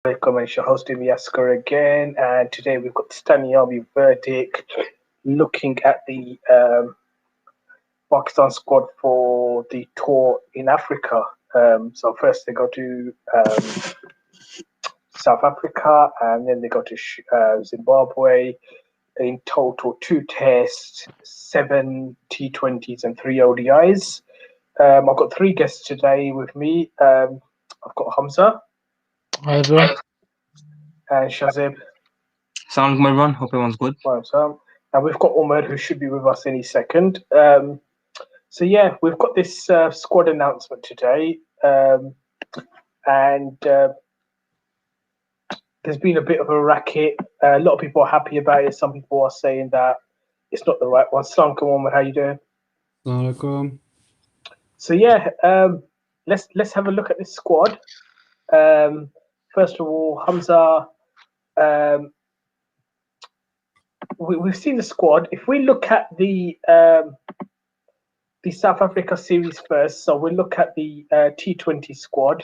Welcome, and your host Yasker again. And today we've got the Stani Army Verdict looking at the Pakistan squad for the tour in Africa. So first they go to South Africa, and then they go to Zimbabwe. In total, two tests, seven T20s, and three ODIs. I've got three guests today with me. I've got Hamza. Hi everyone. And Shazib. Sound like everyone. Hope everyone's good. And we've got Umar, who should be with us any second. So yeah, we've got this squad announcement today, and there's been a bit of a racket. A lot of people are happy about it. Some people are saying that it's not the right one. Salam, come on, how you doing? Assalamualaikum. So yeah, let's have a look at this squad. First of all, Hamza. We've seen the squad. If we look at the South Africa series first, so we'll look at the T20 squad,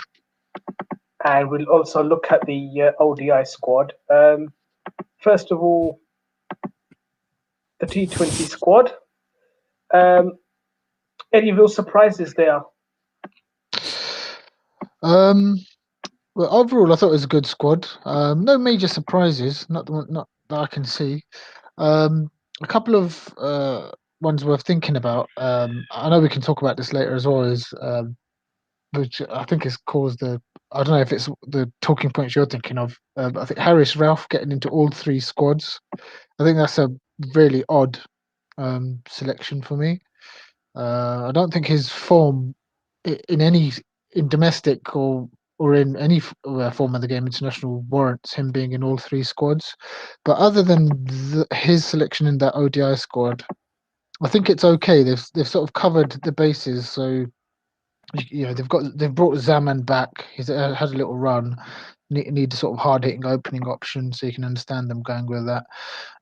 and we'll also look at the ODI squad. First of all, the T20 squad. Any real surprises there? Well, overall, I thought it was a good squad. No major surprises, not that I can see. A couple of ones worth thinking about. I know we can talk about this later as well. Is which I think has caused the. I don't know if it's the talking points you're thinking of. But I think Harris Ralph getting into all three squads. I think that's a really odd selection for me. I don't think his form in domestic or in any form of the game international warrants him being in all three squads. But other than his selection in that ODI squad, I think it's okay. They've sort of covered the bases. So they've brought Zaman back. He's had a little run. Need a sort of hard hitting opening option, so you can understand them going with that.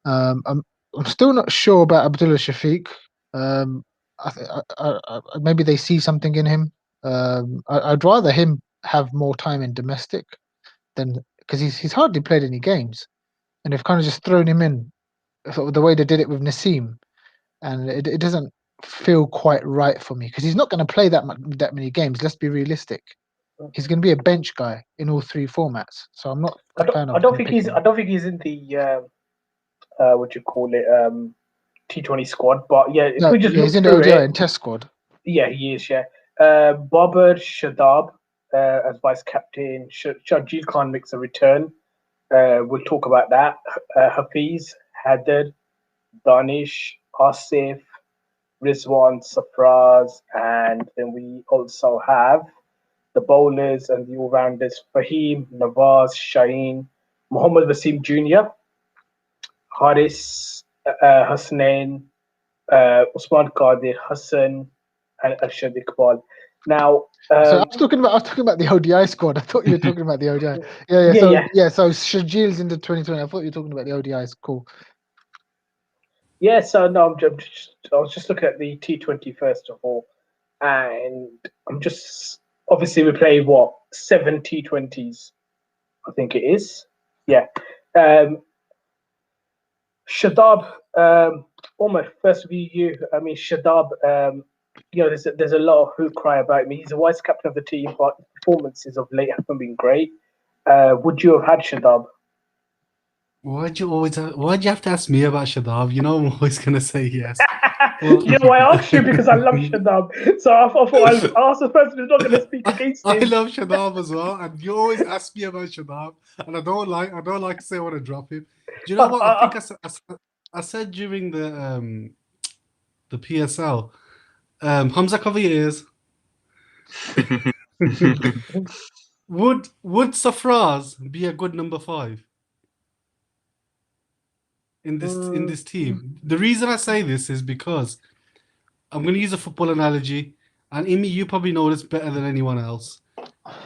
I'm still not sure about Abdullah Shafiq. Maybe they see something in him. I'd rather him have more time in domestic than because he's hardly played any games, and they've kind of just thrown him in sort of the way they did it with Nassim, and it doesn't feel quite right for me because he's not going to play that many games. Let's be realistic. He's going to be a bench guy in all three formats, so I'm not a fan of. I don't think he's in the what you call it T20 squad, but yeah, if we just look he's in the ODI and Test squad. Yeah, he is. Yeah, Babar Shadab as vice captain. Shajil Khan makes a return. We'll talk about that. Hafiz, Haddad, Danish, Asif, Rizwan, Safraz, and then we also have the bowlers and the all-rounders: Fahim, Nawaz, Shaheen, Mohammad Wasim Jr., Haris, Hasnain, Usman Qadir, Hassan, and Arshad Iqbal. Now, so I was talking about the ODI squad. I thought you were talking about the ODI. So Shajil's in the 2020. I thought you were talking about the ODIs. Cool. Yeah, so no, I was just looking at the T20 first of all, and I'm just obviously we play 7 T20s, I think it is. Yeah. Shadab, almost first of you. I mean, Shadab. There's a lot of who cry about me. He's a vice captain of the team, but performances of late haven't been great. Would you have had Shadab? Why'd you have to ask me about Shadab? You know I'm always gonna say yes. I asked you because I love Shadab. So I thought I'll ask the person who's not going to speak against him. I love Shadab as well, and you always ask me about Shadab, and I don't like to say I want to drop him. Do you know what? I think I said during the PSL, Hamza, cover your ears. Would Safraz be a good number 5 in this team? The reason I say this is because I'm going to use a football analogy, and Imi, you probably know this better than anyone else.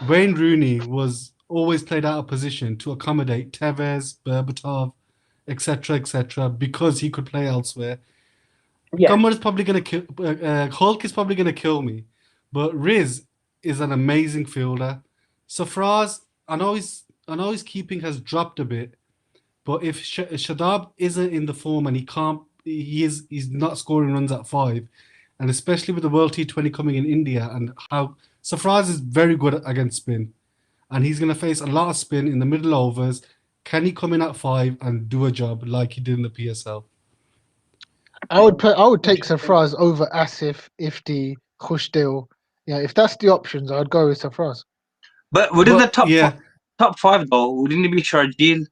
Wayne Rooney was always played out of position to accommodate Tevez, Berbatov, etc., because he could play elsewhere. Yeah. Gummer is probably going to kill. Hulk is probably going to kill me, but Riz is an amazing fielder. Safraz, I know he's his keeping has dropped a bit, but if Shadab isn't in the form and he's not scoring runs at 5, and especially with the World T20 coming in India and how Sarfraz is very good against spin, and he's going to face a lot of spin in the middle overs. Can he come in at 5 and do a job like he did in the PSL? I would take Sarfraz over Asif, Ifti, Khushdil. Yeah, if that's the options, I'd go with Sarfraz. But within the yeah, top 5 though, wouldn't it be Sharjeel,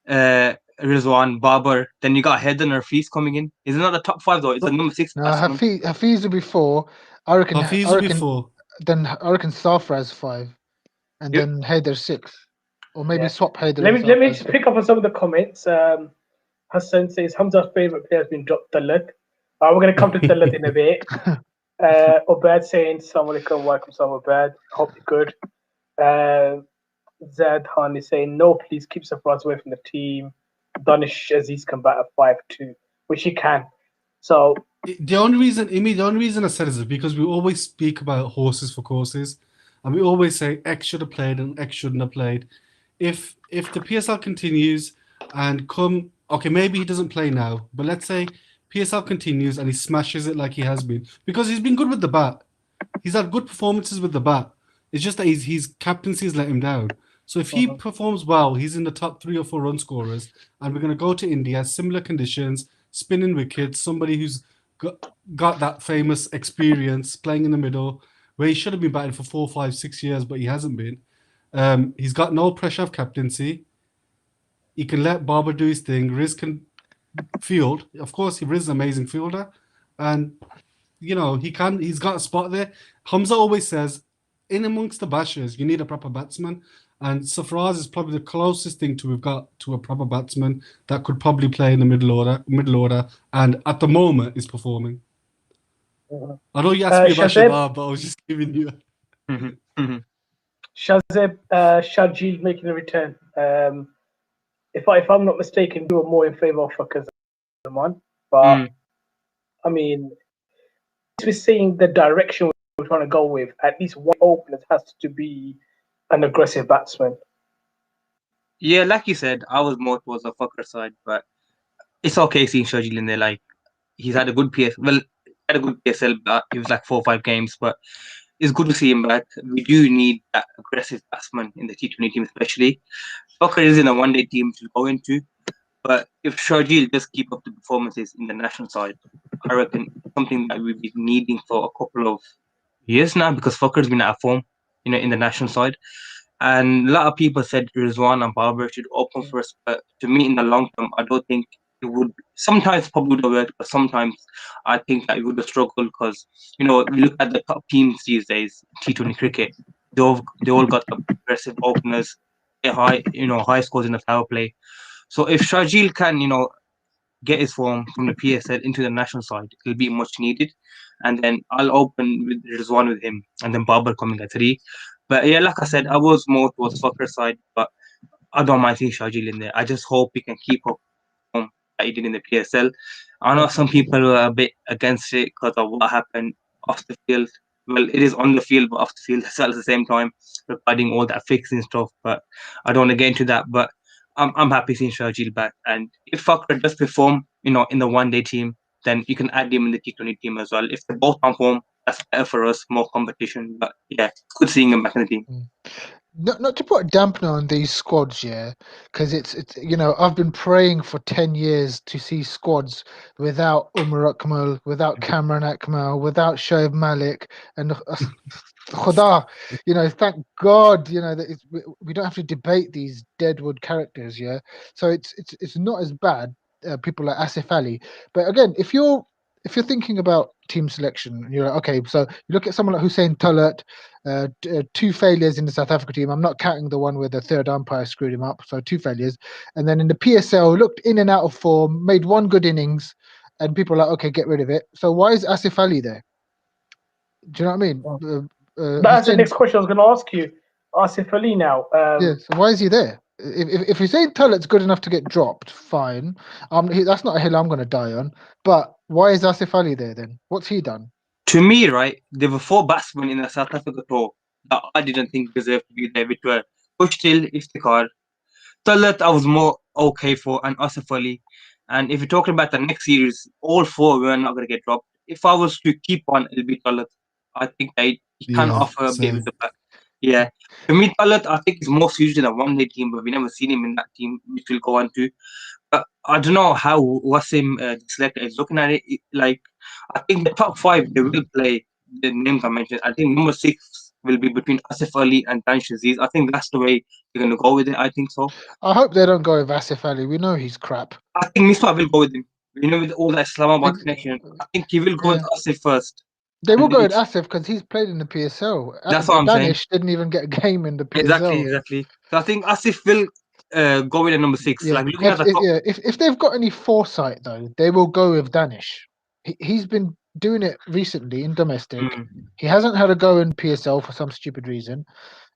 Rizwan, Babar? Then you got Head and Hafiz coming in. Isn't that the top 5 though? It's the number 6. No, Hafiz will be 4. I reckon. Hafiz will be 4. Then I reckon Sarfraz 5, and then Haider 6, or maybe swap Haider. Let me just pick up on some of the comments. Hassan says Hamza's favorite player has been dropped. Talat. We're going to come to Talat in a bit. Obad saying Assalamu alaikum, welcome Sam Obad. Hope you're good. Zad Han is saying no, please keep Sarfraz away from the team. Danish Aziz come back at 5-2, which he can. So the only reason I said is because we always speak about horses for courses, and we always say X should have played and X shouldn't have played. If the PSL continues and maybe he doesn't play now, but let's say PSL continues and he smashes it like he has been, because he's been good with the bat. He's had good performances with the bat. It's just that his captaincy has let him down. So if he performs well, he's in the top 3 or 4 run scorers, and we're going to go to India, similar conditions, spinning wickets, somebody who's got that famous experience playing in the middle, where he should have been batting for 4, 5, 6 years, but he hasn't been. He's got no pressure of captaincy. He can let Babar do his thing. Riz can field. Of course, Riz is an amazing fielder, and he's got a spot there. Hamza always says, in amongst the bashers, you need a proper batsman. And Sarfraz is probably the closest thing we've got to a proper batsman that could probably play in the middle order, and at the moment is performing. I know you asked me about Shadab, but I was just giving you. Shazib Sharjeel making a return. If I'm not mistaken, you were more in favour of Fakazman, but I mean, we're seeing the direction we're trying to go with. At least one opener has to be an aggressive batsman. Yeah, like you said, I was more towards the Fakar side, but it's okay seeing Sharjeel in there. Like, he's had a good PSL, but he was like 4 or 5 games, but it's good to see him back. We do need that aggressive batsman in the T20 team, especially. Fakar is in a one-day team to go into, but if Sharjeel does keep up the performances in the national side, I reckon something that we've been needing for a couple of years now, because Fakar's been out of form, in the national side. And a lot of people said Rizwan and Babar should open first, but to me, in the long term, I don't think it would. Sometimes probably would have worked, but sometimes I think that it would have struggled, because we look at the top teams these days, T20 cricket. They all got aggressive openers, high scores in the power play. So if Sharjeel can, get his form from the PSL into the national side, it'll be much needed. And then I'll open with Rizwan with him, and then Babar coming at 3. But yeah, like I said, I was more towards Fakar side, but I don't mind seeing Sharjeel in there. I just hope he can keep up that he did in the PSL. I know some people were a bit against it because of what happened off the field. Well, it is on the field, but off the field as well at the same time, regarding all that fixing stuff. But I don't want to get into that. But I'm happy seeing Sharjeel back. And if Fakar does perform, in the one-day team, then you can add him in the T20 team as well. If they're both on form, that's better for us, more competition. But yeah, good seeing him back in the team. Not to put a dampener on these squads, because it's I've been praying for 10 years to see squads without Umar Akmal, without Cameron Akmal, without Shoaib Malik, and Khuda, thank God, that we don't have to debate these deadwood characters, So it's not as bad. People like Asif Ali, but again, if you're thinking about team selection, you're like, okay, so you look at someone like Hussein Talat, 2 failures in the South Africa team. I'm not counting the one where the third umpire screwed him up, so 2 failures. And then in the PSL, looked in and out of form, made 1 good innings, and people are like, okay, get rid of it. So why is Asif Ali there? Do you know what I mean? That's the next question I was going to ask you. Asif Ali now. So why is he there? If Hussein Talat's good enough to get dropped, fine. That's not a hill I'm going to die on. But why is Asif Ali there then? What's he done? To me, right, there were 4 batsmen in the South Africa tour that I didn't think deserved to be there, which were Bushtil, Iftikhar. Talat, I was more okay for, and Asif Ali. And if you're talking about the next series, all four were not going to get dropped. If I was to keep on, it'll be Talat. I think he can Yeah, offer a bit with same. the back. Yeah. For me, Talat, I think he's more suited in a one-day team, but we never seen him in that team, which we'll go on to. I don't know how Wasim selector is looking at it. Like, I think the top five they will play the names I mentioned. I think number 6 will be between Asif Ali and Danish Aziz. I think that's the way they're going to go with it. I think so. I hope they don't go with Asif Ali. We know he's crap. I think Misbah will go with him. You know, with all that Islamabad Ex- connection, I think he will go with Asif first. They will And go with Asif because he's played in the PSL. That's what I'm saying. Danish didn't even get a game in the Exactly, PSL. exactly. So I think Asif will go with a number 6. Yeah, Like looking at the top. if they've got any foresight though, they will go with Danish. He's been doing it recently in domestic. He hasn't had a go in PSL for some stupid reason,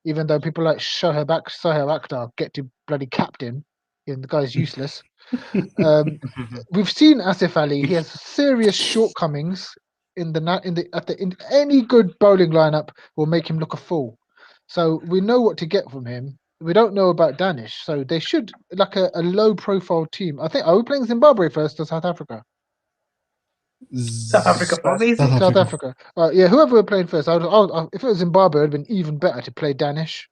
even though people like Sohaib Akhtar get to bloody captain, and the guy's useless. We've seen Asif Ali. He has serious shortcomings in any good bowling lineup will make him look a fool. So we know what to get from him. We don't know about Danish, so they should like a low profile team. I think are we playing Zimbabwe first or South Africa? South Africa first. South Africa. Yeah, whoever we're playing first. If it was Zimbabwe, it would have been even better to play Danish.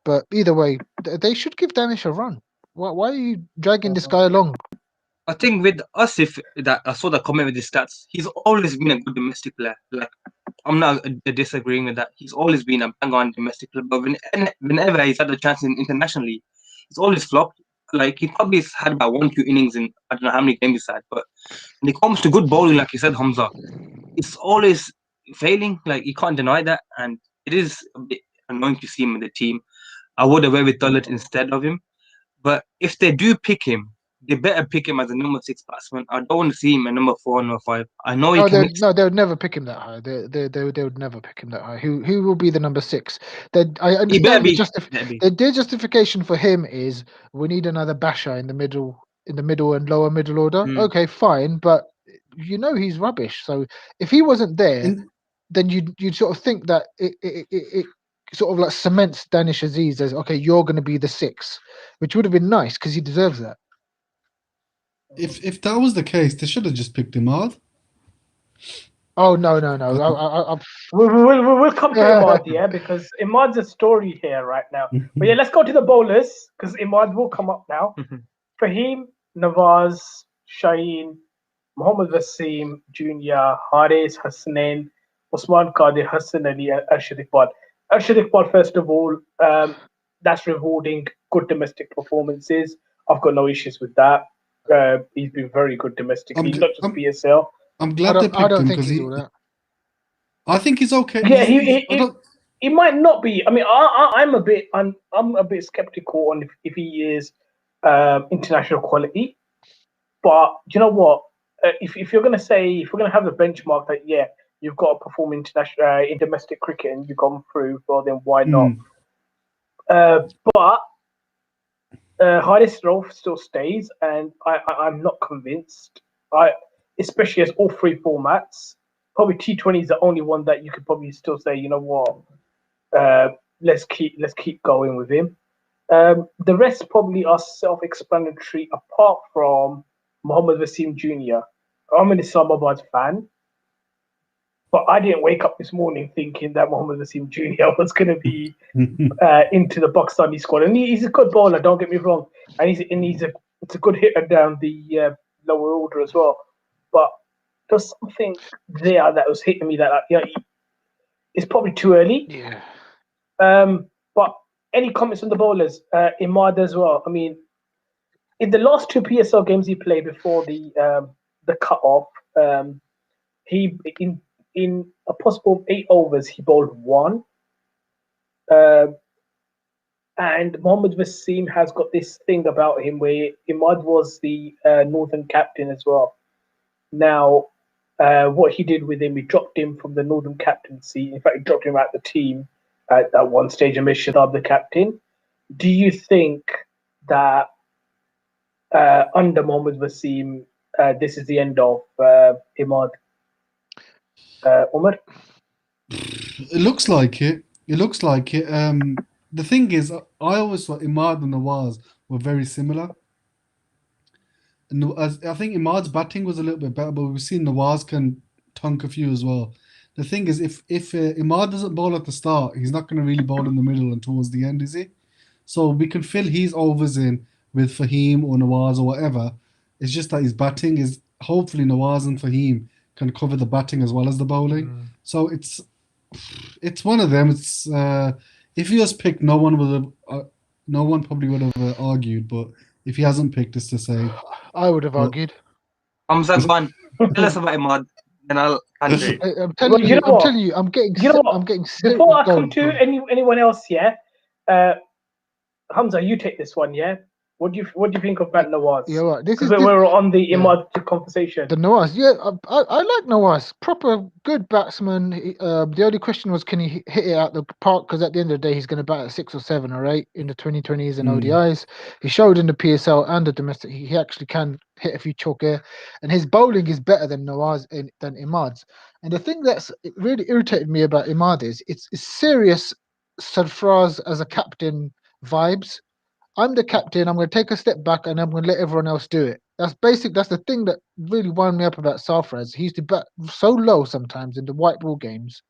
But either way, they should give Danish a run. Why are you dragging this guy along? I think with Asif, that I saw the comment with his stats, he's always been a good domestic player. Like, I'm not disagreeing with that. He's always been a bang on domestic player. But whenever he's had a chance internationally, he's always flopped. Like, he probably had about 1-2 innings in, I don't know how many games he's had. But when it comes to good bowling, like you said, Hamza, it's always failing. Like, you can't deny that. And it is a bit annoying to see him in the team. I would have went with Talat instead of him. But if they do pick him, they better pick him as a number 6 batsman. I don't want to see him at number 4, number 5. I know he can. They would never pick him that high. They would never pick him that high. Who will be the number 6? I understand their justification for him is we need another basher in the middle and lower middle order. Okay, fine, but you know he's rubbish. So if he wasn't there, then you'd sort of think that it sort of like cements Danish Aziz as okay, you're going to be the 6, which would have been nice because he deserves that. If that was the case, they should have just picked Imad. Oh no! We'll come to Imad, yeah, because Imad's a story here right now. But yeah, let's go to the bowlers because Imad will come up now. Fahim, Nawaz, Shaheen, Mohammad Wasim Jr., Haris Hassanin, Usman Qadir, Hassan Ali, and Arshad Iqbal. Arshad Iqbal, first of all, that's rewarding good domestic performances. I've got no issues with that. He's been very good domestically, not just PSL. I'm glad they picked him because I think he's okay. Yeah, he might not be. I mean, I'm a bit skeptical on if he is international quality. But you know what? If you're gonna have the benchmark that you've got to perform international in domestic cricket and you've gone through, well then why not? But Haris Rauf still stays, and I'm not convinced. Especially as all 3 formats, probably T20 is the only one that you could probably still say, you know what, let's keep going with him. The rest probably are self-explanatory, apart from Mohammad Wasim Jr. I'm an Islamabad fan, but I didn't wake up this morning thinking that Mohammad Wasim Jr. was going to be into the Pakistani squad. And he's a good bowler, don't get me wrong, and he's a good hitter down the lower order as well. But there's something there that was hitting me that it's probably too early. Yeah. But any comments on the bowlers? Imad as well. I mean, in the last 2 PSL games he played before the cut-off, he in a possible 8 overs he bowled 1. And Mohammad Wasim has got this thing about him where Imad was the Northern captain as well. Now, what he did with him, he dropped him from the Northern captaincy. In fact, he dropped him out the team at one stage and made Shadab the captain. Do you think that under Mohammad Wasim, this is the end of Imad? Umar? It looks like it. the thing is, I always thought Imad and Nawaz were very similar. And I think Imad's batting was a little bit better, but we've seen Nawaz can tunk a few as well. The thing is, if Imad doesn't bowl at the start, he's not going to really bowl in the middle and towards the end, is he? So we can fill his overs in with Fahim or Nawaz or whatever. It's just that his batting is hopefully Nawaz and Fahim can cover the batting as well as the bowling. So it's one of them. It's if he has picked, no one probably would have argued. But if he hasn't picked, it's the same. I would have argued. Hamza, go on. Tell us about Imad, and I'll answer it. I'm telling you, I'm getting sick. Before I come to anyone else, yeah, Hamza, you take this one, yeah. What do you think of that Nawaz? Yeah, right. This is we're on the Imad conversation. The Nawaz, yeah, I like Nawaz. Proper good batsman. The only question was, can he hit it out the park? Because at the end of the day, he's going to bat at 6 or 7 or 8 in the 2020s and ODIs. He showed in the PSL and the domestic he actually can hit a few chalk air, and his bowling is better than Nawaz than Imad's. And the thing that's really irritated me about Imad is it's serious Sarfraz as a captain vibes. I'm the captain. I'm going to take a step back and I'm going to let everyone else do it. That's basic. That's the thing that really wound me up about Sarfraz. He used to bat so low sometimes in the white ball games.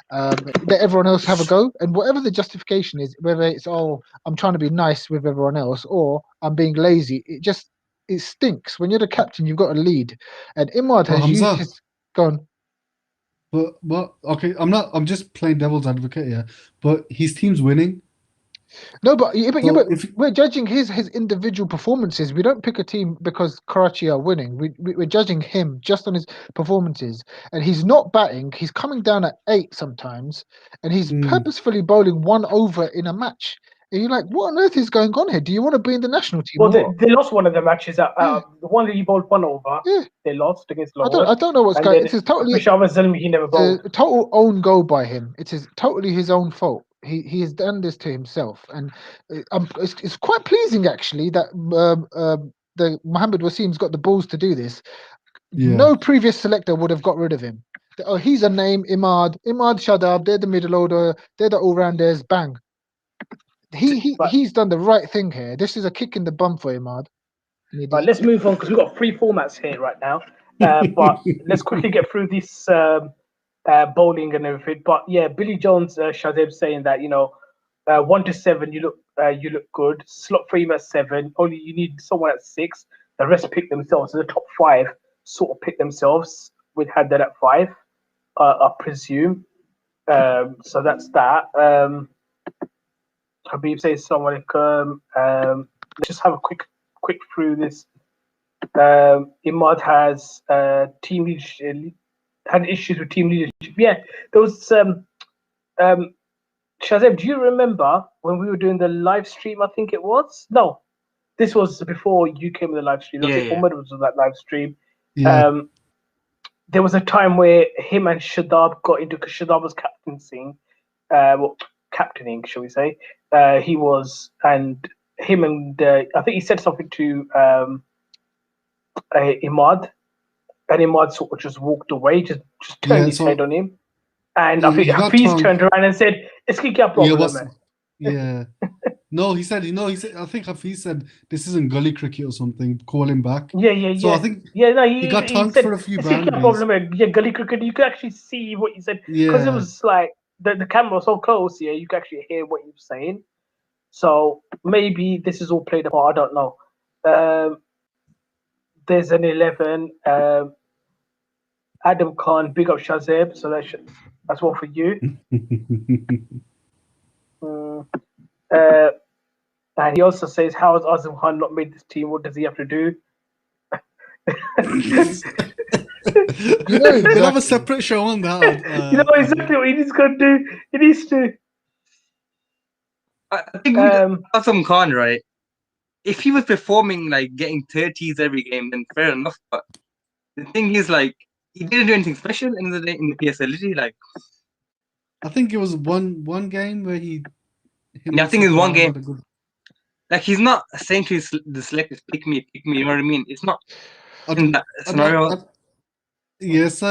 Let everyone else have a go, and whatever the justification is, whether it's I'm trying to be nice with everyone else or I'm being lazy, it stinks. When you're the captain, you've got a lead, and Imad has used his. Go on. But okay, I'm just playing devil's advocate here. But his team's winning. No, but we're judging his individual performances. We don't pick a team because Karachi are winning. We're judging him just on his performances, and he's not batting. He's coming down at 8 sometimes, and he's purposefully bowling 1 over in a match. And you're like, what on earth is going on here? Do you want to be in the national team? Well, they lost one of the matches. The one that he bowled 1 over, they lost against Lahore. I don't know what's going on. It's totally he never bowled. A total own goal by him. It is totally his own fault. He has done this to himself, and it's quite pleasing actually that the Mohammed Wasim's got the balls to do this. Yeah. No previous selector would have got rid of him. He's a name, Imad Shadab. They're the middle order. They're the all-rounders. Bang. He's done the right thing here. This is a kick in the bum for Imad. Right, let's move on because we've got 3 formats here right now. But let's quickly get through this. Bowling and everything, but yeah, Billy Jones, Shazib saying that 1 to 7 you look good. Slot 3 at 7. Only you need someone at 6. The rest pick themselves. So the top 5 sort of pick themselves. With Haddad at 5, I presume. So that's that. Habib says someone. Let's just have a quick through this. Imad has team leadership. Had issues with team leadership. Yeah, there was Shazib, do you remember when we were doing the live stream? I think it was. No, this was before you came with the live stream. Umar was on that live stream. Yeah. There was a time where him and Shadab got into, because Shadab was captaining, shall we say? He was, and him and I think he said something to Imad. And Imad sort of just walked away, just turned his head on him. And I think Hafiz turned around and said, "It's a problem, man." Yeah. No, he said, I think Hafiz said, "This isn't gully cricket or something. Call him back." Yeah. So I think he got tanked for a few boundaries. Yeah, gully cricket. You could actually see what he said. Because it was like, the camera was so close, you could actually hear what he was saying. So maybe this is all played apart. I don't know. There's an 11. Adam Khan, big up Shazib, so that's one for you. And he also says, how has Azam Khan not made this team? What does he have to do? They'll have a separate show on that. Exactly what he's going to do. He needs to. I think with Azam Khan, right? If he was performing like getting 30s every game, then fair enough. But the thing is, like, he didn't do anything special in the PSL, did he? Like, I think it was one game where he. I think it's one game. Like, he's not saying to the selectors, pick me. You know what I mean? It's not in that scenario. Yeah, it's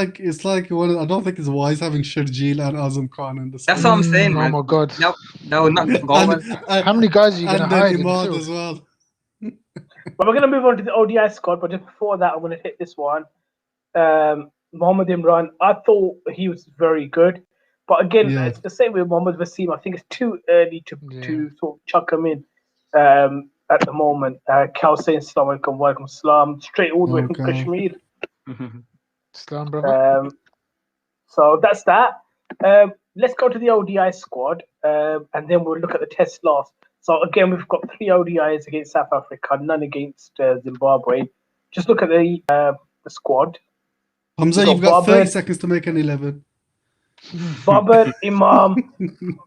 like one. I don't think it's wise having Sharjeel and Azam Khan in the That's squad. what I'm saying, Oh man. my god! That would not go, man. How many guys are you going to and then hide in Imad midfield? as well. But we're going to move on to the ODI squad. But just before that, I'm going to hit this one. Mohamed Imran, I thought he was very good. But again, Yeah. it's the same with Mohamed Wasim. I think it's too early to Yeah. sort of chuck him in at the moment. Cal saying Assalamu alaikum, wa alaikum salam, straight all the way from Okay. Kashmir. Islam, brother. So that's that. Let's go to the ODI squad, and then we'll look at the test last. So again, we've got 3 ODIs against South Africa, none against Zimbabwe. Just look at the squad. Hamza, you've got 30 seconds to make an 11. Babar, Imam,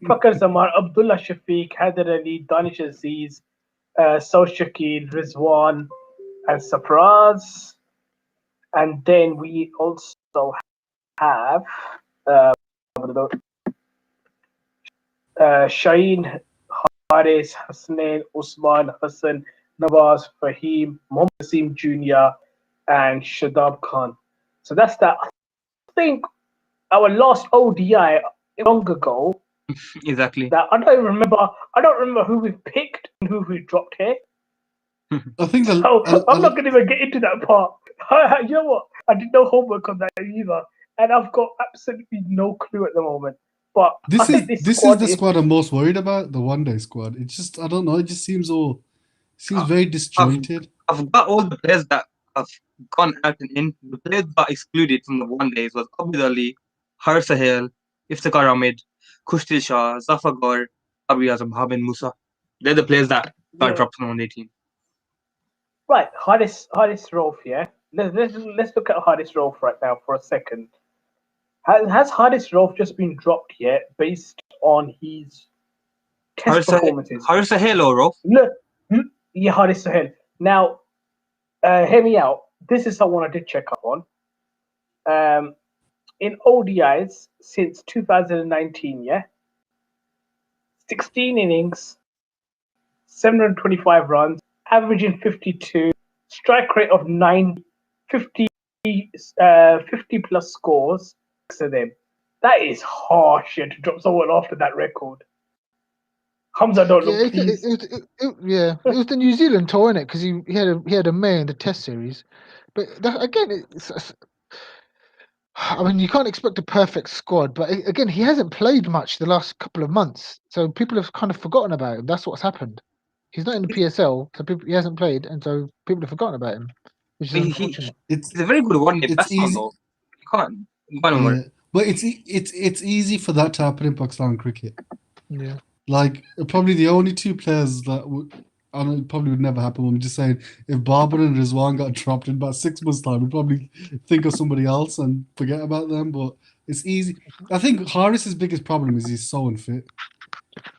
Fakar Zaman, Abdullah Shafiq, Haider Ali, Danish Aziz, Saud Shakil, Rizwan, and Safraz. And then we also have Shaheen, Haris, Hasnain, Usman, Hassan, Nawaz, Fahim, Mohamed Wasim Jr., and Shadab Khan. So that's that. I think our last ODI long ago. Exactly. That I don't remember who we picked and who we dropped here. I think I'm not going to even get into that part. You know what? I did no homework on that either, and I've got absolutely no clue at the moment. But this is the squad I'm most worried about, the one-day squad. It just, I don't know, it just seems very disjointed. I've got all the players that have gone out and in. The players that excluded from the one days was Abid Ali, Har Sahel, Iftikhar Ahmed, Kushtil Shah, Zafar Gaur, Abri Azam, Mohamed Musa. They're the players that got dropped from the one-day team. Right, Haris Rauf, yeah. Let's look at Haris Rauf right now for a second. Has Haris Rauf just been dropped yet based on his test performances? Haris Sahel or Rauf? Look, yeah, Haris Sahel. Now, hear me out. This is someone I did check up on. In ODIs since 2019, yeah, 16 innings, 725 runs, averaging 52, strike rate of 50 plus scores. So then, that is harsh to drop someone after that record. Hamza, don't look, please. It was the New Zealand tour, innit? Because he had a May in the Test series, but again, I mean, you can't expect a perfect squad, but again, he hasn't played much the last couple of months, so people have kind of forgotten about him. That's what's happened. He's not in the PSL, so he hasn't played, and so people have forgotten about him, which is unfortunate. It's a very good one-day batsman, though. You can't. Yeah. But it's easy for that to happen in Pakistan cricket. Yeah. Like, probably the only 2 players that probably would never happen. I'm just saying, if Babar and Rizwan got dropped in about 6 months' time, we'd probably think of somebody else and forget about them. But it's easy. I think Haris's biggest problem is he's so unfit.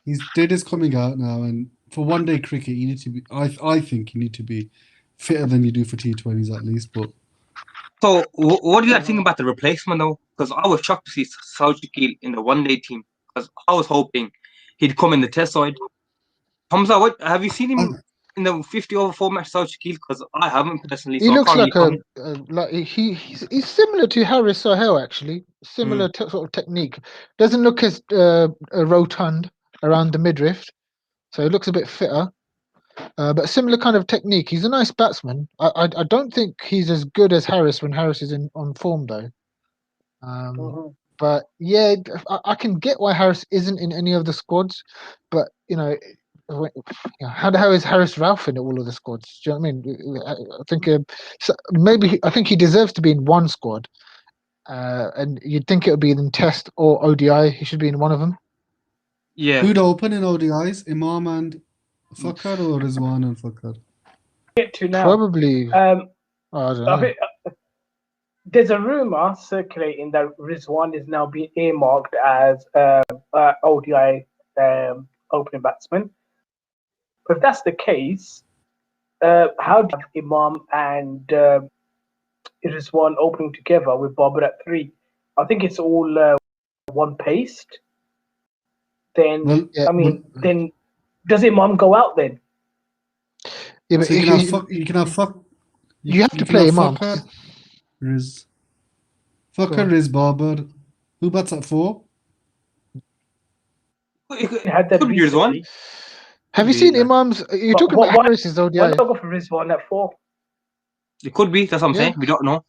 His data's coming out now, and for one-day cricket, you need to be. I think you need to be fitter than you do for T20s at least. But so, what do you think about the replacement though? Because I was shocked to see Saud Shakil in the one-day team. Because I was hoping he'd come in the Test side. Hamza, what have you seen him in the 50-over format, Saud Shakil? Because I haven't personally. He looks like he's similar to Haris Sahel, actually. Similar sort of technique. Doesn't look as rotund around the midriff, so he looks a bit fitter. But similar kind of technique. He's a nice batsman. I don't think he's as good as Haris when Haris is on form, though. But yeah, I can get why Haris isn't in any of the squads. But how is Haris Rauf in all of the squads? Do you know what I mean? I think I think he deserves to be in one squad. And you'd think it would be in Test or ODI. He should be in one of them. Yeah. Who'd open in ODIs? Imam and Fakar or Rizwan and Fakar? Get to now. Probably. I don't know. There's a rumor circulating that Rizwan is now being earmarked as ODI opening batsman. But if that's the case, how do Imam and Rizwan opening together with Babar at 3? I think it's all one paced. Then then does Imam go out then? Yeah, but so you can have you have to play Imam. Fucker is Barber. Who bats at 4? He had that Could be Rizwan. recently. Have you be, seen like- Imam's? You're But talking about why- Harris's Why ODI. not go for Rizwan at 4? It could be. That's what I'm Yeah. saying. We don't know.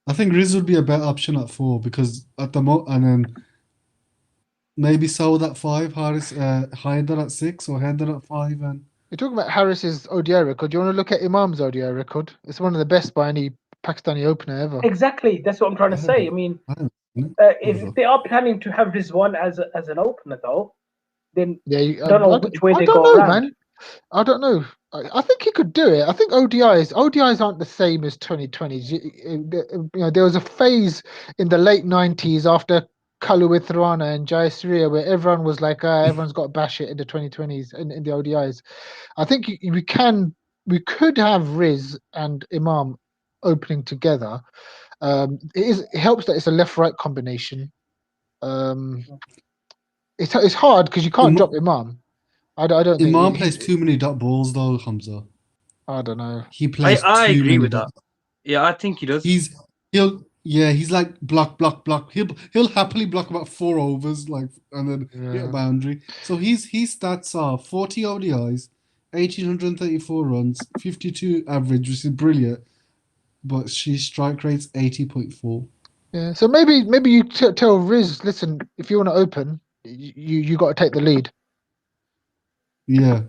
I think Riz would be a better option at 4 because at the and then maybe Saud at 5, Harris, Haider at 6 or Haider at 5, and You're talking about Harris's ODI record. Do you want to look at Imam's ODI record? It's one of the best by any Pakistani opener ever. Exactly. That's what I'm trying to say. I mean, I don't know. if they are planning to have Rizwan as an opener, though, then Yeah, I don't know which way they go know, around. man. I don't know. I think he could do it. I think ODIs aren't the same as 2020s. You know, there was a phase in the late 90s after Kalu Rana and Jayasuriya where everyone was like, everyone's got to bash it in the 2020s in the ODIs. I think we could have Riz and Imam opening together. It helps that it's a left-right combination. It's hard because you can't drop Imam. I don't think Imam plays too many dot balls though, Hamza. I don't know. He plays I too agree many with dot. that. Yeah, I think he does. He's like block. He'll happily block about 4 overs, like, and then hit Yeah. a boundary. So his stats are 40 ODIs, 1,834 runs, 52 average, which is brilliant. But his strike rate's 80.4. Yeah. So maybe you tell Riz, listen, if you want to open, you got to take the lead. Yeah.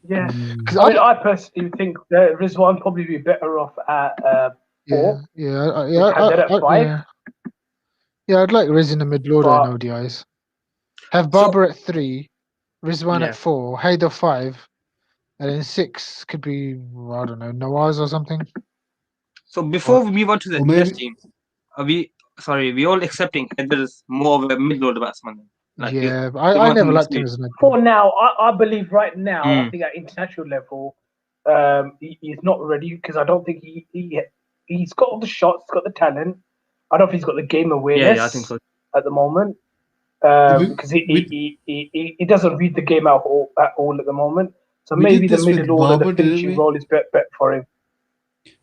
Yeah. Because I personally think that Rizwan probably be better off at 4. I'd like Riz in the mid order in ODIs. Have Barber at 3, Rizwan at 4, Haider 5, and then 6 could be, I don't know, Nawaz or something. So before we move on to the or maybe- test team, are we all accepting Heather's more of a mid-order batsman? Then? Like, Yeah, I never liked him as a mid. For now, I believe right now, I Mm. think at international level, he's not ready because I don't think he's got all the shots, he's got the talent. I don't think he's got the game awareness. Yeah, I think so. At the moment, We- because he doesn't read the game at all at the moment. So We maybe did the this with middle order, Barber, the didn't finishing we? role is better for him.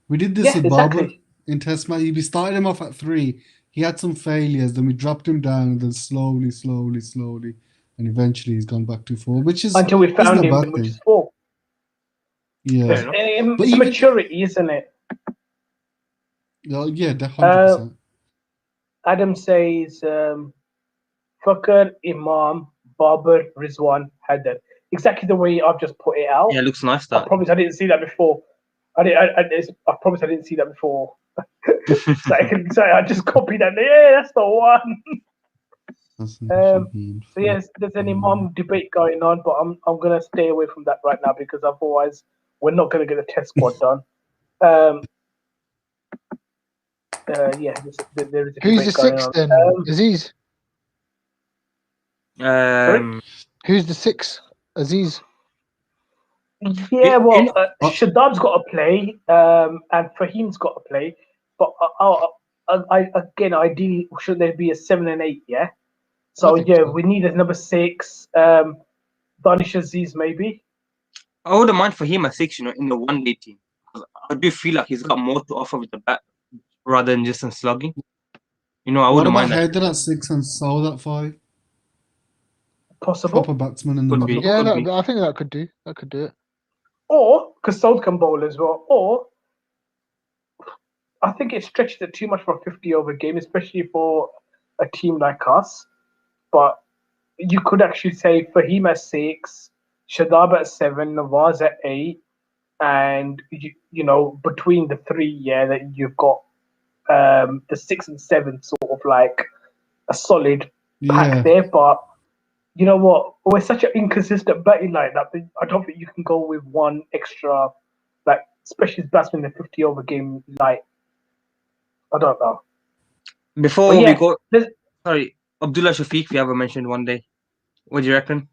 We did this Yeah, with Barber exactly. in Test match. We started him off at 3. He had some failures, then we dropped him down, and then slowly, and eventually he's gone back to 4, which is Until we isn't found a him, bad which thing. is 4. Yeah, Fair enough. It's But even- maturity, isn't it? yeah, 100%. Adam says, Fakr, Imam, Barber, Rizwan, Haider. Exactly the way I've just put it out. Yeah, it looks nice. I That. promise I didn't see that before. I promise I didn't see that before. so I just copied that. Yeah, that's the one. That's So yes, there's an Imam debate going on, but I'm gonna stay away from that right now because otherwise we're not gonna get the test squad done. Yeah, there is a Who's the debate going 6 on. then? Aziz. Who's the 6? Aziz. Yeah, well, Oh. Shadab's got to play, and Fahim's got to play. But ideally, should there be a 7 and 8? Yeah. So think yeah, so. we need a number 6. Danish Aziz maybe. I wouldn't mind for him at 6, in the one-day team. I do feel like he's got more to offer with the bat rather than just in slugging. I What wouldn't about mind that. Haider at 6 and Saud at 5? Possible. Proper batsman in the Could middle. be. Yeah, Could be. I think that could do. That could do it. Or because Saud can bowl as well. Or I think it stretches it too much for a 50-over game, especially for a team like us. But you could actually say Fahim at 6, Shadab at 7, Nawaz at 8, and between the 3, that you've got the 6 and 7 sort of like a solid pack Yeah. there. But you know what? We're such an inconsistent batting lineup. I don't think you can go with one extra, like specialist batsman in a 50-over game. Like, I don't know. Before But yeah, we go, there's- sorry, Abdullah Shafiq, we haven't mentioned one day. What do you reckon?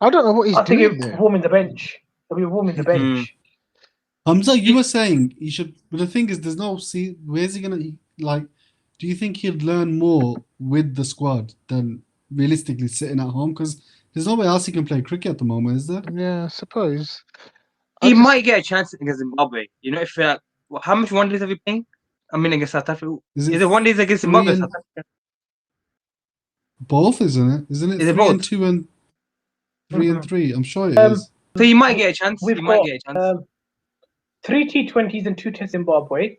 I don't know what he's I think doing it's there. warming the bench. It'll be warming the bench. Hamza, you were saying he should, but the thing is, there's no where's he gonna like? Do you think he'd learn more with the squad than realistically sitting at home? Because there's nowhere else he can play cricket at the moment, is there? Yeah, I suppose. He might get a chance against Zimbabwe. If how much one days are we playing? I mean, against South Africa. Is Is it one day against Zimbabwe? and- South Africa? Both, isn't it? Isn't it Is it 3 and both? 2 and 3 and Mhm. 3? I'm sure it is. So you might get a chance. We've You might got get a chance. 3 T20s and 2 Test Zimbabwe.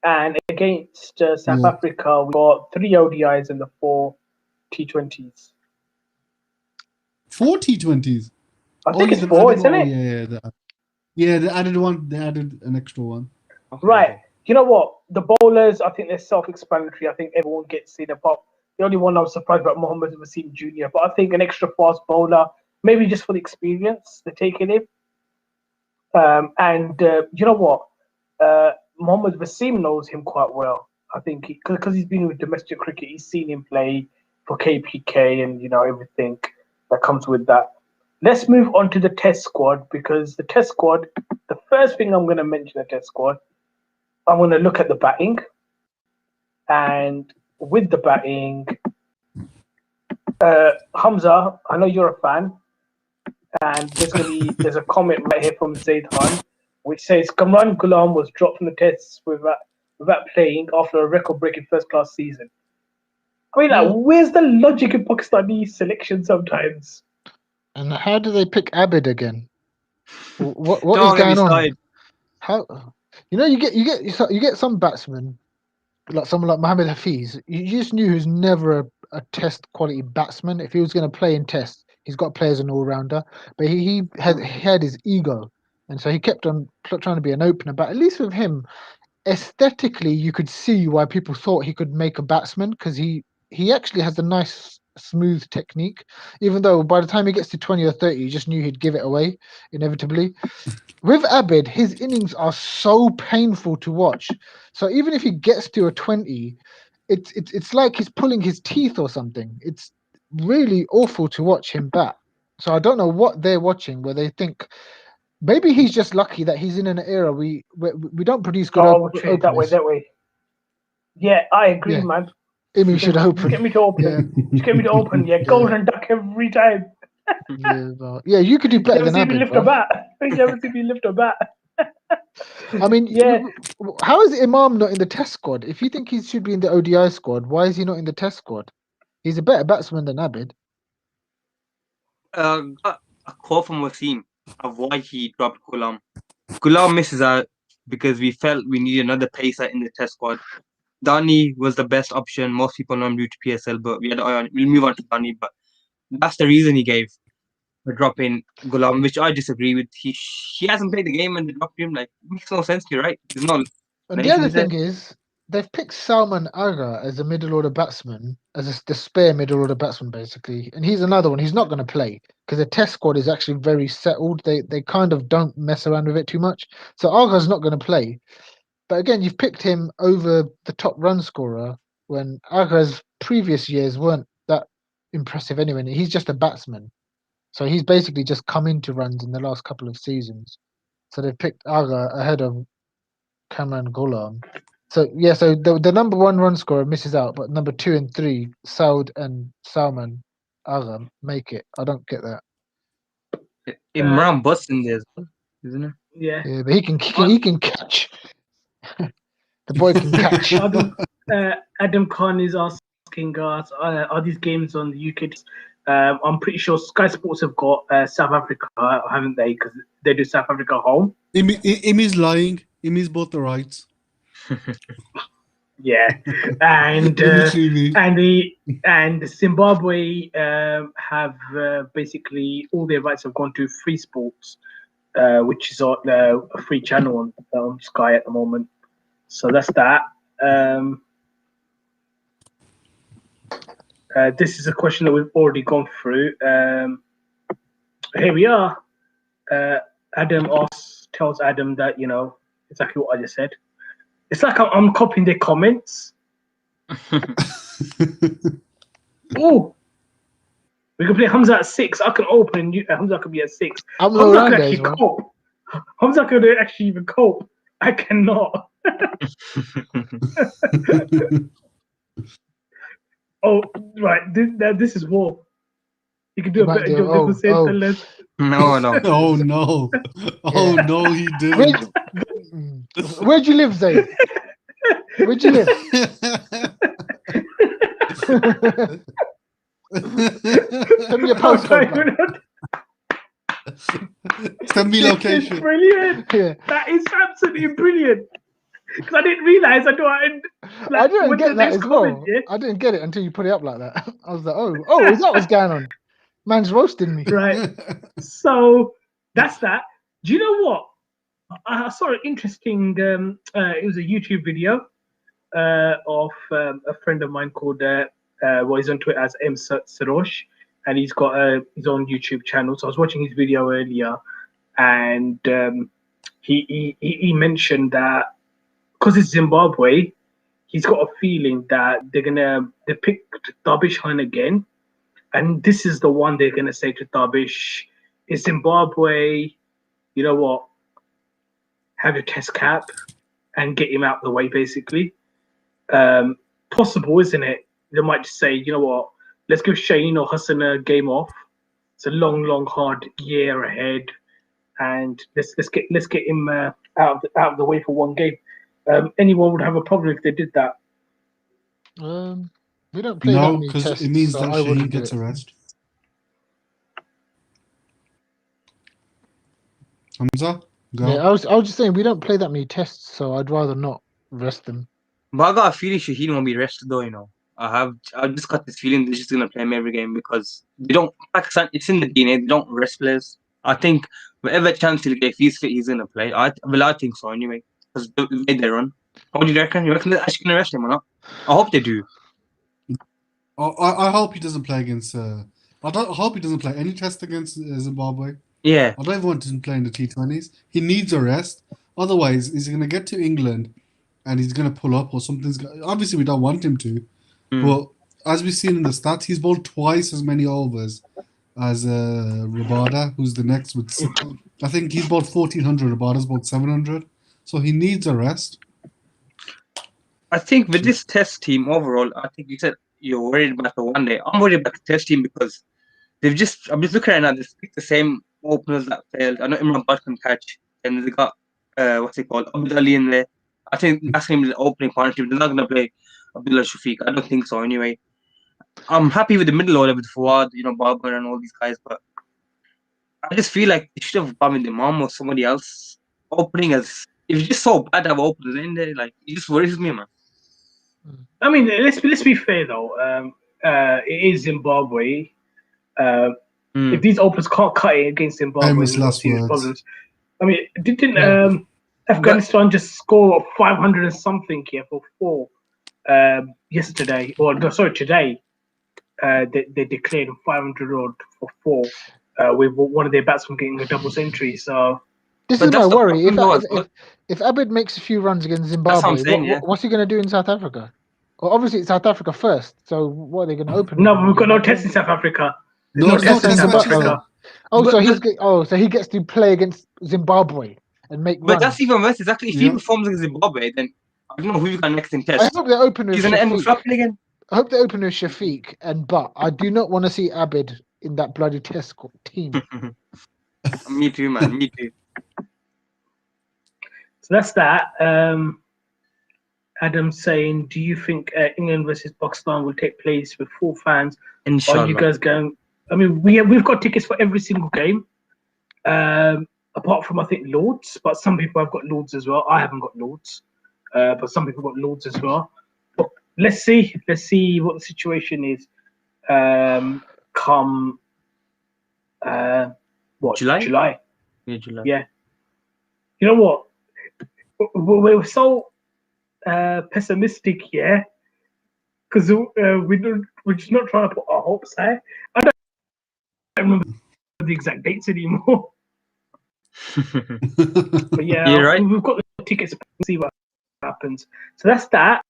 And against South Yeah. Africa, we got 3 ODIs and the 4 T20s. 4 T20s. I think it's they've 4, added isn't one. it? Yeah, they added one. They added an extra one. Okay, Right. okay. You know what? The bowlers, I think they're self-explanatory. I think everyone gets it. Apart, the only one I was surprised about Mohammed Wasim Jr. But I think an extra fast bowler, maybe just for the experience, they're taking him. You know what? Mohammed Wasim knows him quite well. I think because he's been with domestic cricket, he's seen him play for KPK and everything that comes with that. Let's move on to the Test squad because the Test squad. The first thing I'm going to mention the Test squad. I'm going to look at the batting, and with the batting, Hamza, I know you're a fan, and there's a comment right here from Zaid Khan, which says Kamran Ghulam was dropped from the Tests without playing after a record-breaking first-class season. I mean, like, where's the logic in Pakistani selection sometimes? And how do they pick Abid again? What is Don't get me going on? started. How you get some batsmen like someone like Mohammed Hafiz. You just knew he was never a Test quality batsman. If he was going to play in Test, he's got to play as an all rounder. But he had his ego, and so he kept on trying to be an opener. But at least with him, aesthetically, you could see why people thought he could make a batsman because he actually has a nice smooth technique. Even though by the time he gets to 20 or 30, you just knew he'd give it away inevitably. With Abid, his innings are so painful to watch. So even if he gets to a 20, it's like he's pulling his teeth or something. It's really awful to watch him bat. So I don't know what they're watching where they think maybe he's just lucky that he's in an era we don't produce good That openers. way. Yeah, I agree, Yeah. man. Imi should Just open. get me to open. Just get me to open. Yeah, golden duck every time. Yeah, you could do better You than ever seen me Abid, lift a bro. bat? You ever seen me lift a bat? I mean, Yeah. how is Imam not in the Test squad? If you think he should be in the ODI squad, why is he not in the Test squad? He's a better batsman than Abid. Got a call from Wasim of why he dropped Ghulam. Ghulam misses out because we felt we needed another pacer in the Test squad. Dani was the best option. Most people know him due to PSL, but we'll move on to Dani. But that's the reason he gave for dropping Ghulam, which I disagree with. He hasn't played the game and they dropped him. Like, it makes no sense to you, right? There's no And the nation other there. thing is, they've picked Salman Agha as a middle order batsman, as the spare middle order batsman, basically. And he's another one. He's not going to play because the Test squad is actually very settled. They kind of don't mess around with it too much. So Agha's not going to play. But again, you've picked him over the top run scorer when Agha's previous years weren't that impressive anyway. He's just a batsman. So he's basically just come into runs in the last couple of seasons. So they've picked Agha ahead of Kamran Ghulam. So so the number one run scorer misses out, but number 2 and 3, Saud and Salman Agha, make it. I don't get that. Imran busts in there as well, isn't it? Yeah. Yeah, but he can catch. The boy can catch. Adam Khan is asking us, are these games on the UK? I'm pretty sure Sky Sports have got South Africa, haven't they? Because they do South Africa home. Imi's lying. Imi's bought the rights. Yeah, and and Zimbabwe have basically all their rights have gone to Free Sports, which is on a free channel on Sky at the moment. So that's that. This is a question that we've already gone through. Here we are. Adam tells Adam that exactly what I just said. It's like I'm copying their comments. Oh, we can play Hamza at 6. I can open. Hamza can be at 6. Hamza can actually cope. Hamza can actually even cope. I cannot. Oh, right. This is war. You can do a better job than saying less. No. Oh no! Oh no, he didn't. Where'd you live, Zayd? Where'd you live? Send me your postcode. Man. Send me location. It's brilliant. Yeah. That is absolutely brilliant. Because I didn't realize I didn't get that as well. Yeah? I didn't get it until you put it up like that. I was like, oh, is that what's going on? Man's roasting me. Right. So that's that. Do you know what? I saw an interesting. It was a YouTube video of a friend of mine called. He's on Twitter as M Sarosh, and he's got his own YouTube channel. So I was watching his video earlier, and he mentioned that because it's Zimbabwe, he's got a feeling that they picked Derbyshire again, and this is the one they're gonna say to Derbysh, "It's Zimbabwe. You know what? Have your test cap and get him out of the way." Basically, possible, isn't it? They might just say, "You know what? Let's give Shane or Hassan a game off. It's a long, hard year ahead, and let's get him out of the way for one game." Anyone would have a problem if they did that. We don't play that No, many because tests, it means so that I wouldn't Shane do gets it. a rest. Hamza, go. Yeah, I was just saying we don't play that many tests, so I'd rather not rest them. But I got a feeling Shaheen won't be rested though. You know, I've just got this feeling they're just gonna play him every game because they don't. Pakistan, it's in the DNA. They don't rest players. I think whatever chance he'll get, if he's fit, he's gonna play. I think so anyway. Because the way they run. What do you reckon? You reckon they're actually gonna rest him or not? I hope they do. I hope he doesn't play against. I hope he doesn't play any test against Zimbabwe. Yeah. I don't even want him to play in the T20s. He needs a rest. Otherwise, he's going to get to England and he's going to pull up or something's. Obviously, we don't want him to. But as we've seen in the stats, he's bowled twice as many overs as Rabada, who's the next with. I think he's bowled 1,400. Rabada's bowled 700. So he needs a rest. I think with this test team overall, I think you said you're worried about the one day. I'm worried about the test team because I'm just looking at it now, they've picked the same openers that failed. I know Imran Bhatt can catch, and they got what's it called, Abdul Ali in there. I think that's going to be the opening partnership. They're not going to play Abdullah Shafiq. I don't think so anyway. I'm happy with the middle order with Fawad, Barber and all these guys, but I just feel like they should have gone with Imam or somebody else opening as. It's just so bad to have openers in there. Like, it just worries me, man. I mean, let's be fair though. It is Zimbabwe. If these openers can't cut it against Zimbabwe, there's serious problems. I mean, didn't Afghanistan just score 500 and something here for 4 yesterday? Or no, sorry, today. They declared 500 odd for 4 with one of their batsmen getting a double century. So this is my worry. If Abid makes a few runs against Zimbabwe, what's he going to do in South Africa? Well, obviously it's South Africa first. So what are they going to open? No, we've got no test in South Africa. No test in South Africa. So he gets to play against Zimbabwe and make runs. But that's even worse. It's actually if he performs against Zimbabwe, then I don't know who you got next in test. I hope they open with He's going to end up flopping again. I hope they open with Shafiq and Butt. I do not want to see Abid in that bloody test team. Me too, man. Me too. So that's that. Adam saying, do you think England versus Pakistan will take place with full fans? Inshallah. Are you guys going? I mean, we've got tickets for every single game, apart from I think Lords. But some people have got Lords as well. I haven't got Lords, but some people got Lords as well. But let's see what the situation is. Come July? Yeah, July. Yeah. You know what? We're so pessimistic here because we're just not trying to put our hopes there. I don't remember the exact dates anymore. But yeah, you're right. We've got the tickets to see what happens. So that's that.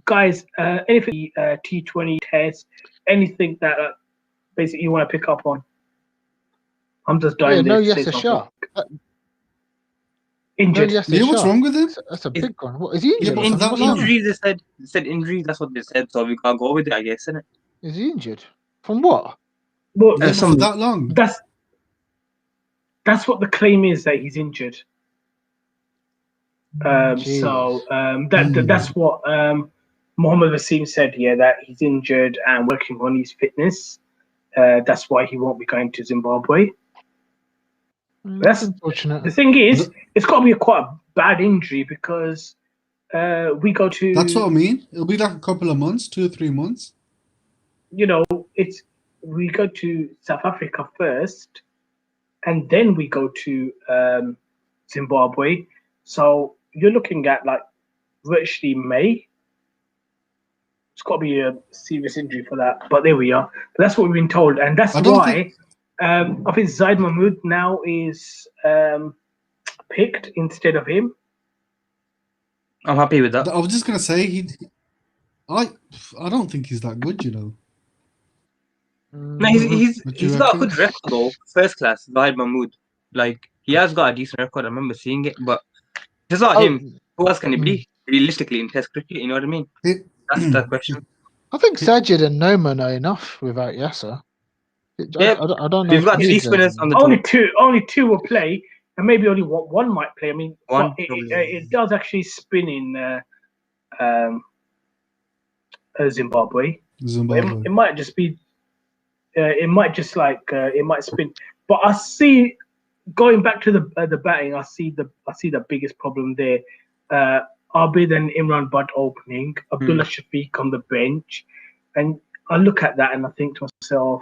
Guys, anything T20 test, anything that basically you want to pick up on? I'm just dying. No, Yasser Shah. Injured. What's wrong with him? That's a big one. What is he injured? Injuries. They said injuries. That's what they said. So we can't go with it, I guess, isn't it? Is he injured? From what? Well, for that long. That's what the claim is, that he's injured. That's what Mohammed Wasim said here, that he's injured and working on his fitness. That's why he won't be going to Zimbabwe. That's unfortunate. The thing is, it's got to be quite a bad injury because we go to. That's what I mean. It'll be like a couple of months, 2 or 3 months. We go to South Africa first, and then we go to Zimbabwe. So you're looking at like virtually May. It's got to be a serious injury for that. But there we are. But that's what we've been told, and that's why I think Zaid Mahmood now is picked instead of him. I'm happy with that. I was just gonna say I don't think he's that good, you know. No, he's got a good record though. First class, Zaid Mahmood. Like he has got a decent record. I remember seeing it, but just not him. Who else can he be realistically in Test cricket? You know what I mean? That's the question. I think Sajid and Noman are enough without Yasser. Yeah, I don't know. We've got 3 spinners on the tour. Only two will play, and maybe only one might play. I mean, One, it does actually spin in Zimbabwe. It might just be. It might spin. But I see, going back to the batting, I see the biggest problem there. Abid and Imran Butt opening, Abdullah Shafiq on the bench, and I look at that and I think to myself,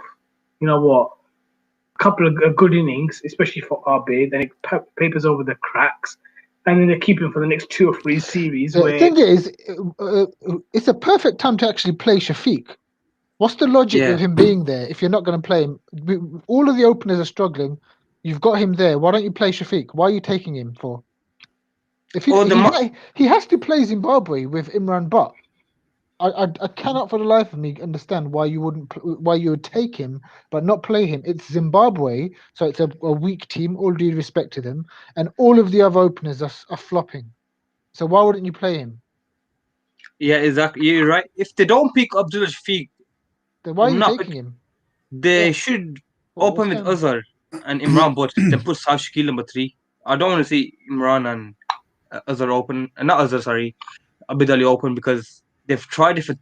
you know what? A couple of good innings, especially for Abid, then it papers over the cracks, and then they keep him for the next 2 or 3 series. The thing is, it's a perfect time to actually play Shafiq. What's the logic of him being there if you're not going to play him? All of the openers are struggling. You've got him there. Why don't you play Shafiq? Why are you taking him for? If he has to play Zimbabwe with Imran Butt. I cannot for the life of me understand why you would take him but not play him. It's Zimbabwe, so it's a weak team, all due respect to them, and all of the other openers are flopping. So why wouldn't you play him? Yeah, exactly. You're right. If they don't pick Abdullah Shafiq, then why are you taking him? They should open with Azhar and Imran Butt, then put South Shakil number 3. I don't want to see Imran and Azhar open, not Azhar, sorry, Abid Ali open, because they've tried it for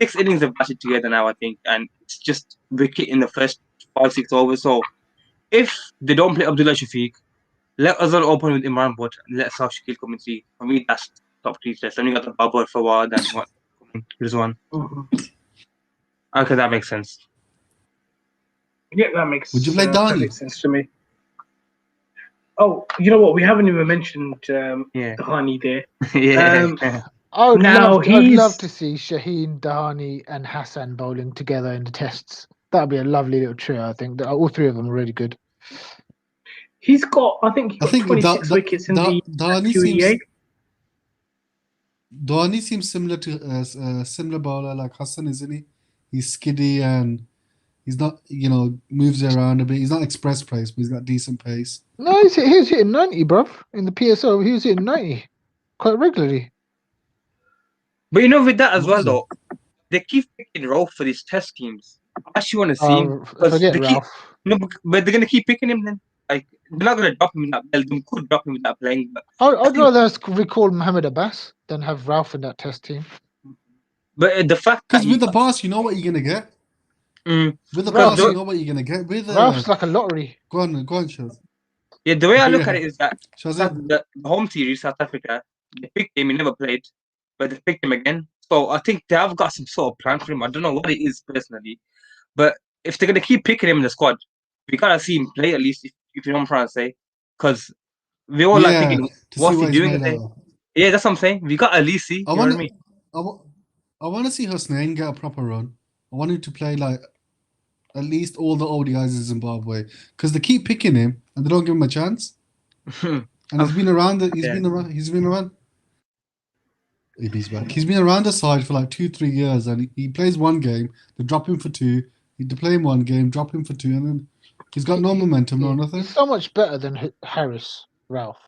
6 innings they've batted together now, I think, and it's just wicket in the first 5-6 overs. So if they don't play Abdullah Shafiq, let Azhar open with Imran Butt and let South Shakil come and see. For me, that's top 3 test. Then you got the Babar, Fawad, and here's one. Okay, that makes sense. Yeah, that makes Would you play Dhani? Sense to me. Oh, you know what? We haven't even mentioned Dhani there. I'd love to see Shaheen, Dhani, and Hassan bowling together in the tests. That'd be a lovely little trio. I think all 3 of them are really good. He's got, I think, 26 wickets in the QEA. Dhani seems similar to a similar bowler like Hassan, isn't he? He's skiddy and he's not, moves around a bit. He's not express pace, but he's got decent pace. No, he was hitting 90, bruv. In the PSO, he was hitting 90 quite regularly. But with that as well, though, they keep picking Ralph for these test teams. I actually want to see him. Forget Ralph. But they're going to keep picking him then. Like, they're not going to drop him in that belt. They could drop him without playing. But I'd rather recall Mohammed Abbas than have Ralph in that test team. But the fact because with the boss, you know what you're going to get. With the boss, you know what you're going to get. With Ralph's like a lottery. Go on, Shaz. Yeah, the way I look at it is that the home series, South Africa, they picked him, he never played, but they picked him again. So I think they have got some sort of plan for him. I don't know what it is personally, but if they're going to keep picking him in the squad, we got to see him play at least, if you know what I'm trying to say. Because we all like thinking, what's he doing today? Yeah, that's what I'm saying. We got to at least see. You know what I mean? I want to see Husnain get a proper run. I want him to play like at least all the ODIs in Zimbabwe, because they keep picking him and they don't give him a chance. And he's been around. He's been around. He's back. He's been around the side for like 2-3 years, and he plays one game. They drop him for 2. They play him one game, drop him for 2, and then he's got no momentum, no nothing. He's so much better than Harris, Ralph.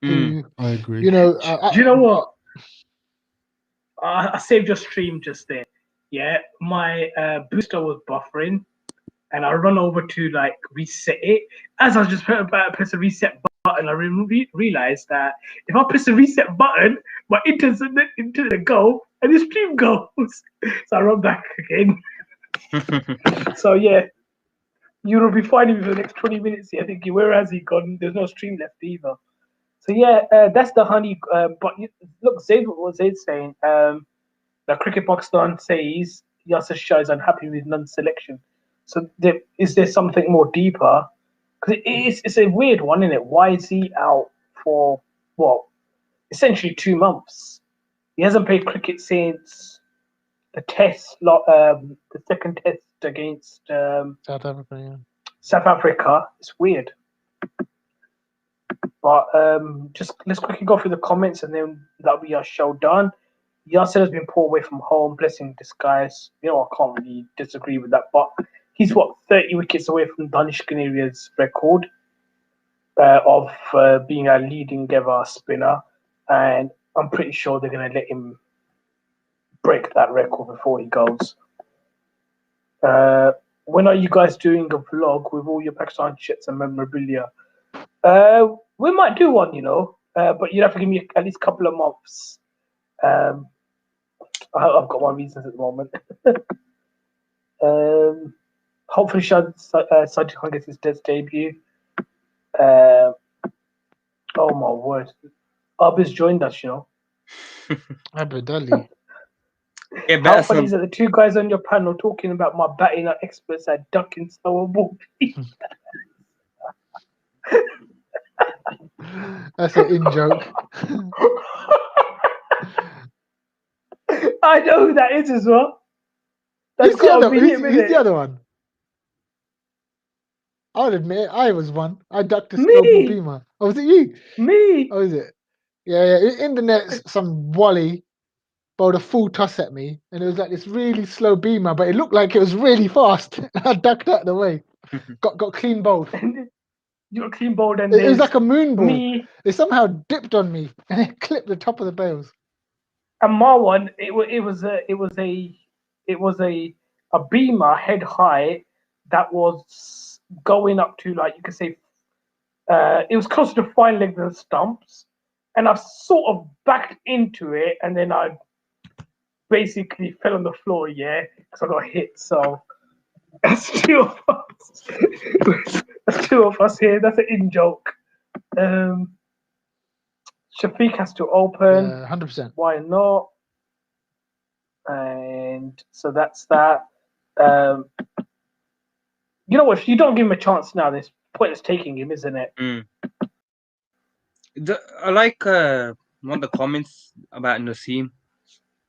I agree. Do you know what? I saved your stream just there. Yeah, my booster was buffering, and I run over to like reset it. As I was just about to press the reset button, I realized that if I press the reset button, my internet go and the stream goes. So I run back again. So yeah, you'll be finding me for the next 20 minutes here thinking, where has he gone? There's no stream left either. So yeah, that's the honey. But look, Zaid, what was Zaid saying? The Cricket Pakistan says Yasir Shah is unhappy with non-selection. So is there something more deeper? Because it's a weird one, isn't it? Why is he out for what? Essentially 2 months. He hasn't played cricket since the test, the second test against South Africa. Yeah. South Africa. It's weird. But just let's quickly go through the comments and then that'll be our show done. Yasir has been pulled away from home, blessing in disguise. You know, I can't really disagree with that. But he's 30 wickets away from Danish Kanaria's record of being a leading ever spinner. And I'm pretty sure they're going to let him break that record before he goes. When are you guys doing a vlog with all your Pakistan shirts and memorabilia? We might do one, but you'd have to give me at least a couple of months. I've got my reasons at the moment. Hopefully, Sajid Khan gets his test debut. Oh my word! Abis joined us, Abu Dhabi. Yeah, How funny is it? The two guys on your panel talking about my batting are experts at ducking sour ball. That's an in joke. I know who that is as well. Who's the other one? I'll admit it, I was one. I ducked a slow ball beamer. Oh, was it you? Me. Oh, is it? Yeah. In the net, some Wally bowled a full toss at me, and it was like this really slow beamer, but it looked like it was really fast. I ducked out of the way. Got clean bowled. You got clean bowled, and it was like a moon ball. Me. It somehow dipped on me, and it clipped the top of the bails. And my one, it was a beamer head high that was going up to, like, you could say, it was close to the fine leg of the stumps, and I sort of backed into it, and then I basically fell on the floor, because I got hit. So that's two of us. That's two of us here. That's an in joke. Shafiq has to open. 100%. Why not? And so that's that. You know what? If you don't give him a chance now, there's pointless taking him, isn't it? I like one of the comments about Naseem.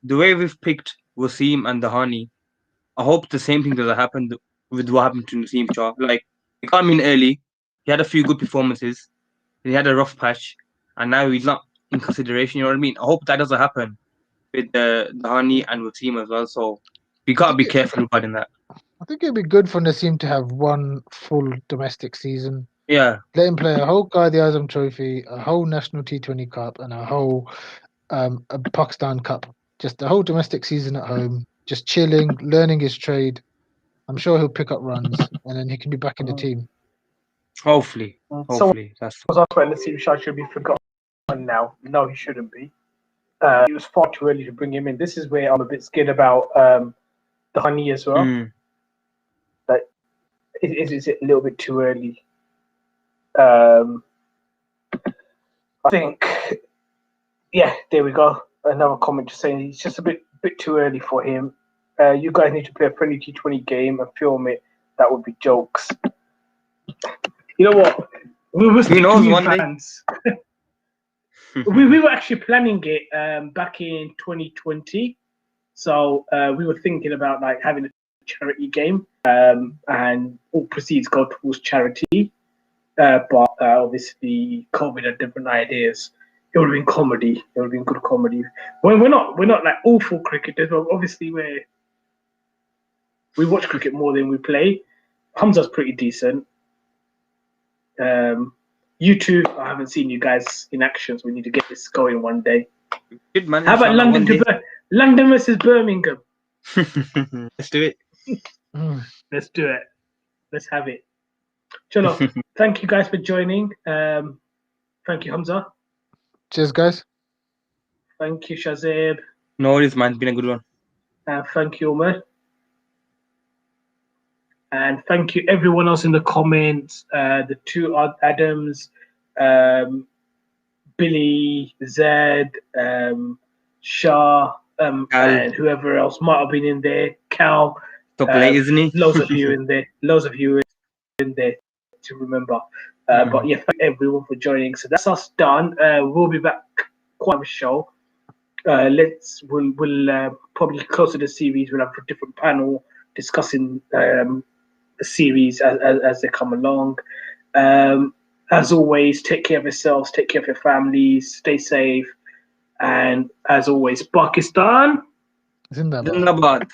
The way we've picked Wasim and Dahani, I hope the same thing doesn't happen with what happened to Naseem Shah. Like, he got him in early. He had a few good performances. He had a rough patch, and now he's not in consideration. You know what I mean? I hope that doesn't happen with Dahani and Wasim as well. So we gotta be careful regarding that. I think it'd be good for Naseem to have one full domestic season. Yeah. Let him play a whole Qaidi Azam Trophy, a whole National T20 Cup, and a whole a Pakistan Cup. Just a whole domestic season at home, just chilling, learning his trade. I'm sure he'll pick up runs, and then he can be back in the team. Hopefully. So was asked about Naseem Shah should be forgotten now. No, he shouldn't be. It was far too early to bring him in. This is where I'm a bit scared about the Honey as well. But is it a little bit too early? I think, there we go. Another comment just saying it's just a bit too early for him. You guys need to play a friendly T20 game and film it. That would be jokes. You know what? We were fans. we were actually planning it back in 2020. So we were thinking about like having a charity game and all proceeds go towards charity. But obviously COVID had different ideas. It would have been comedy. It would have been good comedy. Well, we're not like awful cricketers, but obviously we watch cricket more than we play. Hamza's pretty decent. You two, I haven't seen you guys in action, so we need to get this going one day. Good man. How about London versus Birmingham? Let's do it. Let's do it. Let's have it. Chalo, thank you guys for joining. Thank you, Hamza. Cheers, guys. Thank you, Shazib. No worries, man. It's been a good one. Thank you, Umar. And thank you, everyone else in the comments. The two Adams, Billy, Zed, Shah, and whoever else might have been in there. Cal. Top late, isn't he? Loads of you in there. Loads of you in there to remember. But yeah, thank everyone for joining. So that's us done. We'll be back quite a show. We'll probably close to the series. We'll have a different panel discussing the series as they come along. As always, take care of yourselves, take care of your families, stay safe, and as always, Pakistan Zindabad. Zindabad.